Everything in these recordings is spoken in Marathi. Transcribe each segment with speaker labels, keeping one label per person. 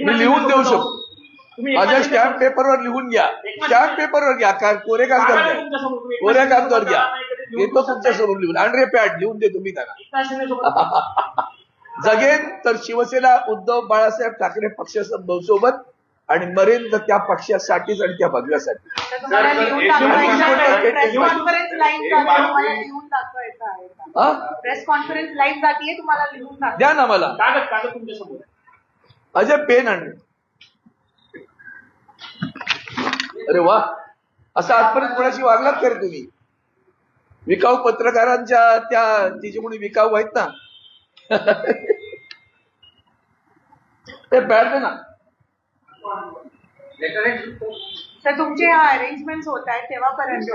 Speaker 1: मी लिहून देऊ शकतो. माझ्या स्टॅम्प पेपरवर लिहून घ्या, स्टॅम्प पेपरवर घ्या, कोऱ्या कागदावर घ्या, कोऱ्या कागदावर घ्या, येतो तुमच्या समोर लिहून. अँड्रे पॅड लिहून दे तुम्ही त्यांना. जगेन तर शिवसेना उद्धव बाळासाहेब ठाकरे पक्षासोबत आणि मरेन तर त्या पक्षासाठीच आणि त्या भगव्यासाठी.
Speaker 2: प्रेस कॉन्फरन्स लाईव्ह जातीये, तुम्हाला लिहून
Speaker 1: द्या ना मला.
Speaker 3: कागद तुमच्या समोर.
Speaker 1: अजय पेन आण. अरे वा, असं आजपर्यंत कोणाशी वागलात का रे तुम्ही? विकाऊ पत्रकारांच्या त्या तिचे कोणी विकाऊ आहेत ना, ते पॅड दे ना.
Speaker 2: तर तुमचे अरेंजमेंट होत आहेत तेव्हापर्यंत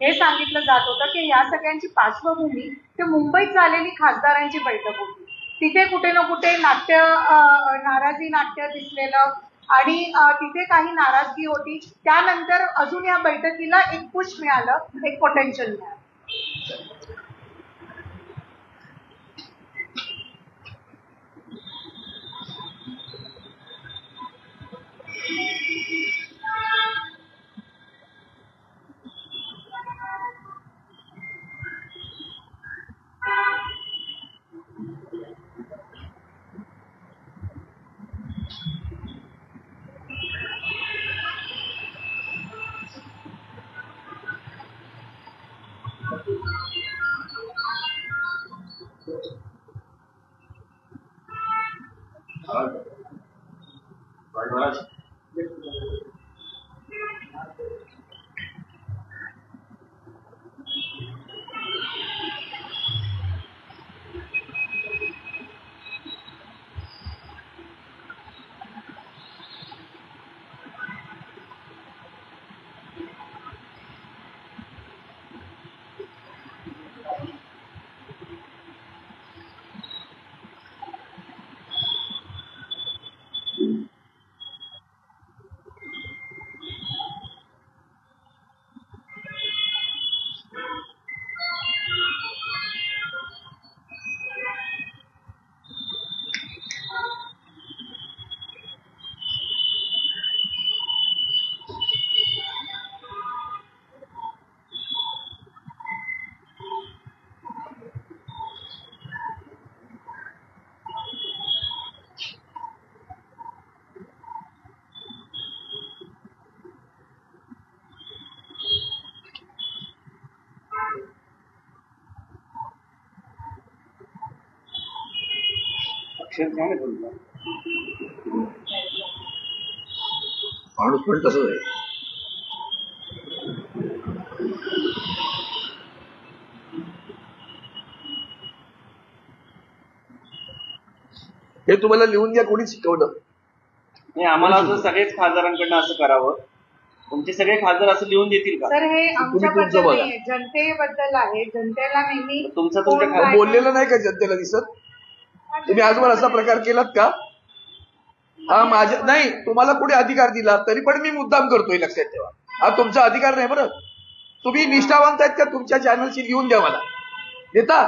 Speaker 2: हे सांगितलं जात होतं की या सगळ्यांची पार्श्वभूमी ते मुंबईत झालेली खासदारांची बैठक होती. तिथे कुठे ना कुठे नाराजी नाट्य दिसलेलं आणि तिथे काही नाराजगी होती. त्यानंतर अजून या बैठकीला एक पुश मिळालं, एक पोटेन्शियल मिळालं.
Speaker 1: माणूस पण तसंच आहे. हे तुम्हाला लिहून घ्या, कोणी शिकवलं
Speaker 3: नाही? आम्हाला असं सगळेच खासदारांकडनं असं करावं. तुमचे सगळे खासदार असं लिहून देतील का?
Speaker 2: सर हे आमच्याबद्दल नाही, जनतेबद्दल आहे. जनतेला नेहमी
Speaker 3: तुमच्या
Speaker 1: बोललेलं नाही का जनतेला दिसत? तुम्ही आजवर असा प्रकार केलात का? हा माझ्या नाही, तुम्हाला कोणी अधिकार दिला तरी पण मी मुद्दाम करतोय, लक्षात ठेवा. हा तुमचा अधिकार नाही बरं. तुम्ही निष्ठावंत आहेत का? तुमच्या चॅनलशी लिहून द्या मला. देता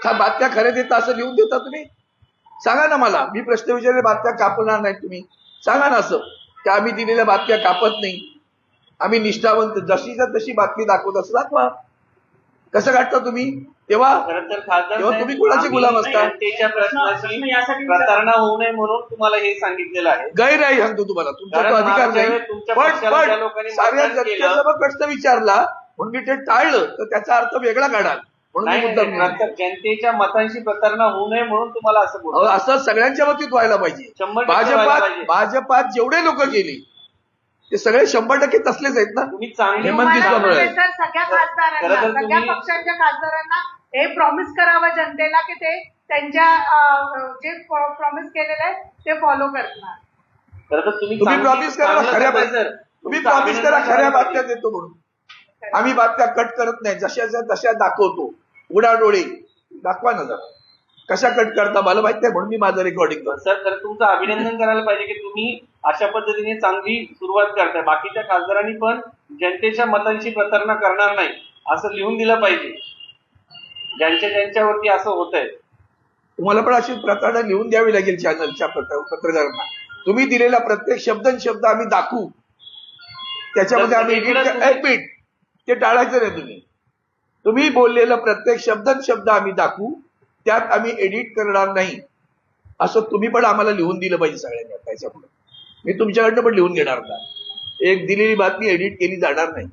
Speaker 1: का बातम्या खऱ्या देता असं लिहून देता तुम्ही? सांगा ना मला. मी प्रश्न विचारले, बातम्या कापणार नाही तुम्ही सांगा ना असं की आम्ही दिलेल्या बातम्या कापत नाही, आम्ही निष्ठावंत, जशीच्या तशी बातमी दाखवत असं दाखवा. कसं काढता तुम्ही? तेव्हा तुम्ही कोणाचे गुलाम असता?
Speaker 3: प्रतारणा होऊ नये म्हणून तुम्हाला हे सांगितलेलं आहे.
Speaker 1: गैर आहे सांगतो तुम्हाला, तुमचा तो अधिकार नाही. पण साऱ्या जनतेचा प्रश्न विचारला म्हणून मी ते टाळलं तर त्याचा अर्थ वेगळा काढाल म्हणून
Speaker 3: जनतेच्या मतांशी प्रतारणा होऊ नये म्हणून तुम्हाला असं बोलतो.
Speaker 1: असं सगळ्यांच्या बाबतीत व्हायला पाहिजे. भाजपात जेवढे लोक गेले ते सगळे 100% तसलेच आहेत ना.
Speaker 3: तुम्ही चांगले
Speaker 2: सगळ्या खासदारांना, सगळ्या पक्षांच्या खासदारांना हे प्रॉमिस करावं जनतेला की ते त्यांच्या जे प्रॉमिस केलेलं आहे ते फॉलो करणार.
Speaker 1: तुम्ही प्रॉमिस करा खऱ्या बातम्या देतो म्हणून. आम्ही बातम्या कट करत नाही, जशाच्या तशा दाखवतो. उडाडोळे दाखवा ना जरा, कशा कट करता मला माहित नाही म्हणून मी माझं रेकॉर्डिंग करतो.
Speaker 3: सर तर तुमचं अभिनंदन करायला पाहिजे की तुम्ही अशा पद्धतीने चांगली सुरुवात करताय. बाकीच्या खासदारांनी पण जनतेच्या मतांशी प्रतारणा करणार नाही असं लिहून दिलं पाहिजे. ज्यांच्यावरती असं होत आहे
Speaker 1: तुम्हाला पण अशी प्रतारणा लिहून द्यावी लागेल चॅनलच्या पत्रकारांना. तुम्ही दिलेला प्रत्येक शब्द आम्ही दाखवू, त्याच्यामध्ये आम्ही एक मिनिट ते टाळायचं नाही. तुम्ही बोललेलं प्रत्येक शब्द आम्ही दाखवू, त्यात आम्ही एडिट करणार नाही, असं तुम्ही पण आम्हाला लिहून दिलं पाहिजे सगळ्यांनी. त्याच्यापुढे मी तुमच्याकडनं पण लिहून घेणार का? एक दिलेली बातमी एडिट केली जाणार नाही.